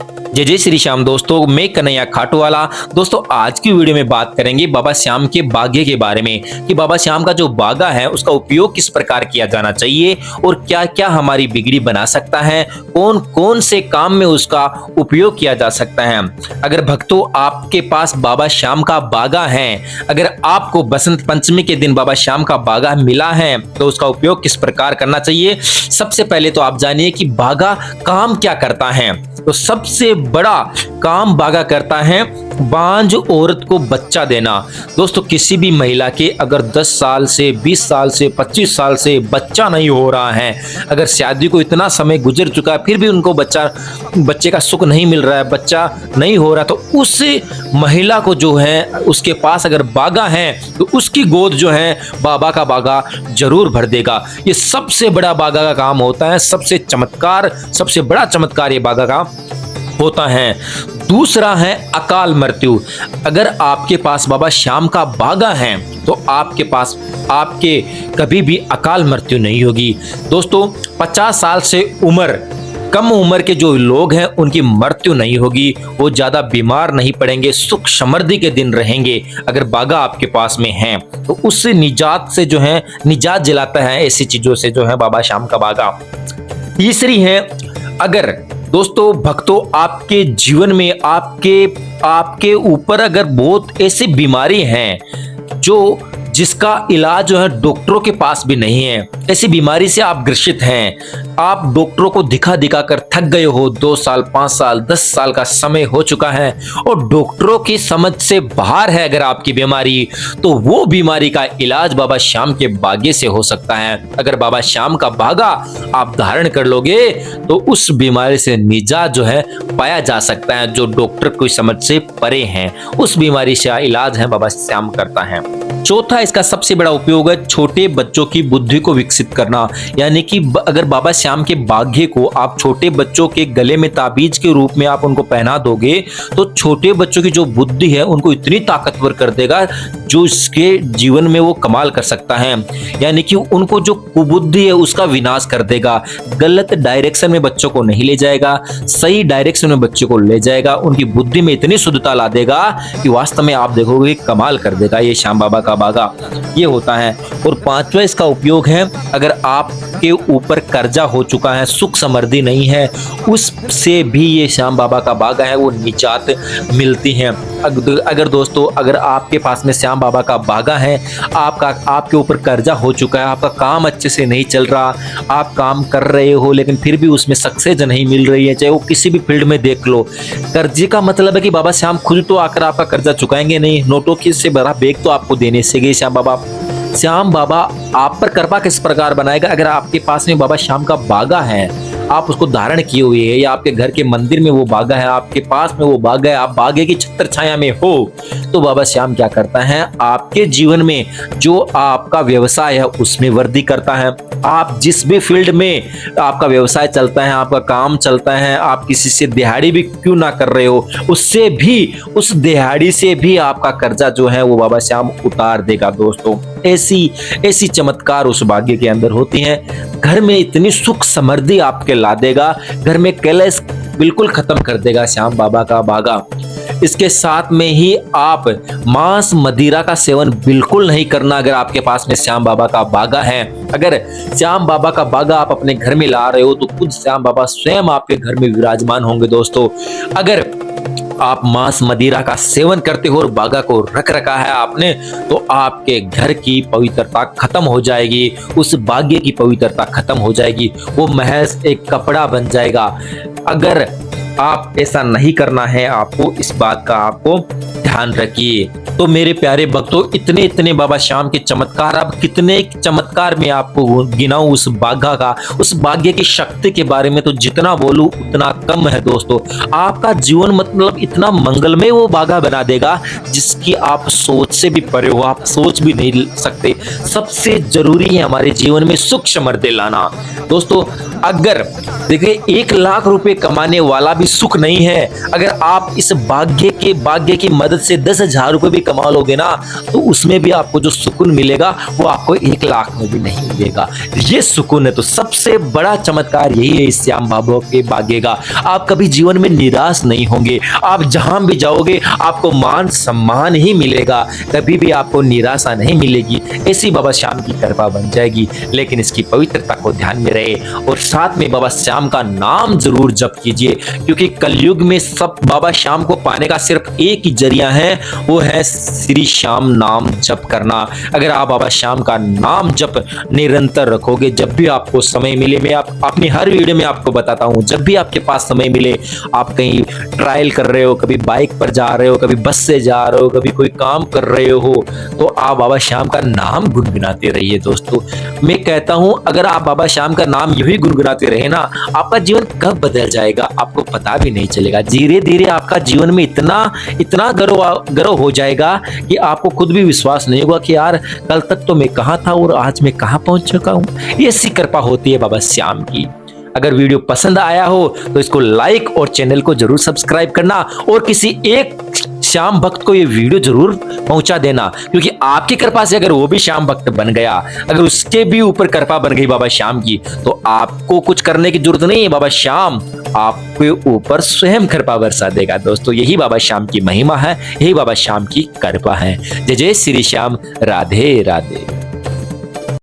जय जय श्री श्याम दोस्तों, मैं कन्हैया खाटूवाला। दोस्तों आज की वीडियो में बात करेंगे बाबा श्याम के बागे के बारे में कि बाबा श्याम का जो बागा है उसका उपयोग किस प्रकार किया जाना चाहिए और क्या क्या हमारी बिगड़ी बना सकता है, कौन कौन से काम में उसका उपयोग किया जा सकता है। अगर भक्तों आपके पास बाबा श्याम का बागा है, अगर आपको बसंत पंचमी के दिन बाबा श्याम का बागा मिला है तो उसका उपयोग किस प्रकार करना चाहिए। सबसे पहले तो आप जानिए कि बागा काम क्या करता है। तो सबसे बड़ा काम बागा करता है बांझ औरत को बच्चा देना। दोस्तों किसी भी महिला के अगर 10 साल से 20 साल से 25 साल से बच्चा नहीं हो रहा है, अगर शादी को इतना समय गुजर चुका है फिर भी उनको बच्चे का सुख नहीं मिल रहा है, बच्चा नहीं हो रहा, तो उस महिला को जो है उसके पास अगर बागा है तो उसकी गोद जो है बाबा का बागा जरूर भर देगा। ये सबसे बड़ा बागा का काम होता है, सबसे बड़ा चमत्कार ये बागा का होता है। दूसरा है अकाल मृत्यु। अगर आपके पास बाबा श्याम का बागा है तो आपके कभी भी अकाल मृत्यु नहीं होगी। दोस्तों 50 साल से कम उम्र के जो लोग हैं उनकी मृत्यु नहीं होगी, वो ज्यादा बीमार नहीं पड़ेंगे, सुख समृद्धि के दिन रहेंगे अगर बागा आपके पास में है तो उससे निजात दिलाता है ऐसी चीजों से जो है बाबा श्याम का बागा। तीसरी है, अगर दोस्तों भक्तों आपके जीवन में आपके ऊपर अगर बहुत ऐसी बीमारी है जिसका इलाज जो है डॉक्टरों के पास भी नहीं है, ऐसी बीमारी से आप ग्रसित हैं, आप डॉक्टरों को दिखा कर थक गए हो, 2 साल 5 साल 10 साल का समय हो चुका है और डॉक्टरों की समझ से बाहर है अगर आपकी बीमारी, तो वो बीमारी का इलाज बाबा श्याम के बागे से हो सकता है। अगर बाबा श्याम का बागा आप धारण कर लोगे तो उस बीमारी से निजात जो है पाया जा सकता है, जो डॉक्टर की समझ से परे हैं, उस बीमारी से इलाज है बाबा श्याम करता है। चौथा इसका सबसे बड़ा उपयोग है छोटे बच्चों की बुद्धि को विकसित करना। यानी कि अगर बाबा श्याम के बागे को आप छोटे बच्चों के गले में ताबीज के रूप में आप उनको पहना दोगे तो छोटे बच्चों की जो बुद्धि है उनको इतनी ताकतवर कर देगा जो इसके जीवन में वो कमाल कर सकता है। यानी कि उनको जो कुबुद्धि है उसका विनाश कर देगा, गलत डायरेक्शन में बच्चों को नहीं ले जाएगा, सही डायरेक्शन में बच्चों को ले जाएगा, उनकी बुद्धि में इतनी शुद्धता ला देगा कि वास्तव में आप देखोगे कमाल कर देगा ये श्याम बाबा का बागा। ये होता है। और पांचवा इसका उपयोग है, अगर आपके ऊपर कर्जा हो चुका है, सुख समृद्धि नहीं है, उससे भी ये श्याम बाबा का बागा है वो निजात मिलती है। अगर आपके पास में श्याम बाबा का बागा है, आपके ऊपर कर्जा हो चुका है, आपका काम अच्छे से नहीं चल रहा, आप काम कर रहे हो लेकिन फिर भी उसमें सक्सेस नहीं मिल रही है, चाहे वो किसी भी फील्ड में देख लो। कर्जे का मतलब है कि बाबा श्याम खुद तो आकर आपका कर्जा चुकाएंगे नहीं, नोटों की से बड़ा बेग तो आपको देने से गए श्याम बाबा आप पर कृपा किस प्रकार बनाएगा। अगर आपके पास में बाबा श्याम का बागा है, आप उसको धारण किए हुए है, या आपके घर के मंदिर में वो बागा है, आपके पास में वो बागा है, आप बागे की छत्र छाया में हो, तो बाबा श्याम क्या करता है, आपके जीवन में जो आपका व्यवसाय है उसमें वृद्धि करता है। आप जिस भी फील्ड में आपका व्यवसाय चलता है, आपका काम चलता है, आप किसी से दिहाड़ी भी क्यों ना कर रहे हो, उस दिहाड़ी से भी आपका कर्जा जो है वो बाबा श्याम उतार देगा। दोस्तों ऐसी चमत्कार उस भाग्य के अंदर होती हैं। घर में इतनी सुख समृद्धि आपके ला देगा, घर में कलेश बिल्कुल खत्म कर देगा श्याम बाबा का बागा। इसके साथ में ही आप मांस मदिरा का सेवन बिल्कुल नहीं करना अगर आपके पास में श्याम बाबा का बागा है। अगर श्याम बाबा का बागा आप अपने घर में ला रहे हो तो खुद श्याम बाबा स्वयं आपके घर में विराजमान होंगे। दोस्तों अगर आप मांस मदिरा का सेवन करते हो और बागा को रख रखा है आपने तो आपके घर की पवित्रता खत्म हो जाएगी, उस भाग्य की पवित्रता खत्म हो जाएगी, वो महज एक कपड़ा बन जाएगा। अगर आप ऐसा नहीं करना है, आपको इस बात का आपको ध्यान रखिए। तो मेरे प्यारे भक्तों इतने बाबा श्याम के चमत्कार, अब कितने चमत्कार में आपको गिनाऊं उस बागा का, उस भाग्य की शक्ति के बारे में तो जितना बोलूं उतना कम है। दोस्तों आपका जीवन मतलब इतना मंगलमय वो बागा बना देगा जिसकी आप सोच से भी परे हो, आप सोच भी नहीं सकते। सबसे जरूरी है हमारे जीवन में सुख समृद्धि लाना। दोस्तों अगर देखिए 1 लाख रुपए कमाने वाला भी सुख नहीं है, अगर आप इस भाग्य की मदद से 10,000 रुपए भी कमा लोगे ना तो उसमें भी आपको जो सुकून मिलेगा वो आपको 1 लाख में भी नहीं मिलेगा। ये सुकून है। तो सबसे बड़ा चमत्कार यही है इस श्याम बाबू के बागे का। आप कभी जीवन में निराश नहीं होंगे। आप जहां भी जाओगे आपको मान सम्मान ही मिलेगा, कभी भी आपको निराशा नहीं मिलेगी। ऐसी बाबा श्याम की कृपा बन जाएगी। लेकिन इसकी पवित्रता को ध्यान में रहे और साथ में बाबा श्याम का नाम जरूर जप कीजिए, क्योंकि कलयुग में सब बाबा श्याम को पाने का सिर्फ एक ही जरिया है, वो है श्री श्याम नाम जप करना। अगर आप बाबा श्याम का नाम जप निरंतर रखोगे, जब भी आपको समय मिले, मैं आप अपनी हर वीडियो में आपको बताता हूं, जब भी आपके पास समय मिले, आप कहीं ट्रायल कर रहे हो, कभी बाइक पर जा रहे हो, कभी बस से जा रहे हो, कभी कोई काम कर रहे हो, तो आप बाबा श्याम का नाम गुनगुनाते रहिए। दोस्तों मैं कहता हूं, अगर आप बाबा श्याम का नाम यूं ही गुनगुनाते रहे ना, आपका जीवन कब बदल जाएगा आपको पता भी नहीं चलेगा। धीरे धीरे आपका जीवन में इतना गर्व हो जाएगा कि आपको खुद भी विश्वास नहीं होगा कि यार कल तक तो मैं कहां था और आज मैं कहां पहुंच चुका हूं। ये ऐसी कृपा होती है बाबा श्याम की। अगर वीडियो पसंद आया हो तो इसको लाइक और चैनल को जरूर सब्सक्राइब करना और किसी एक श्याम भक्त को ये वीडियो जरूर पहुंचा देना, क्योंकि आपकी कृपा से अगर वो भी श्याम भक्त बन गया, अगर उसके भी ऊपर कृपा बन गई बाबा श्याम की, तो आपको कुछ करने की जरूरत नहीं है। बाबा श्याम आपके ऊपर स्वयं कृपा बरसा देगा। दोस्तों यही बाबा श्याम की महिमा है, यही बाबा श्याम की कृपा है। जय जय श्री श्याम। राधे राधे।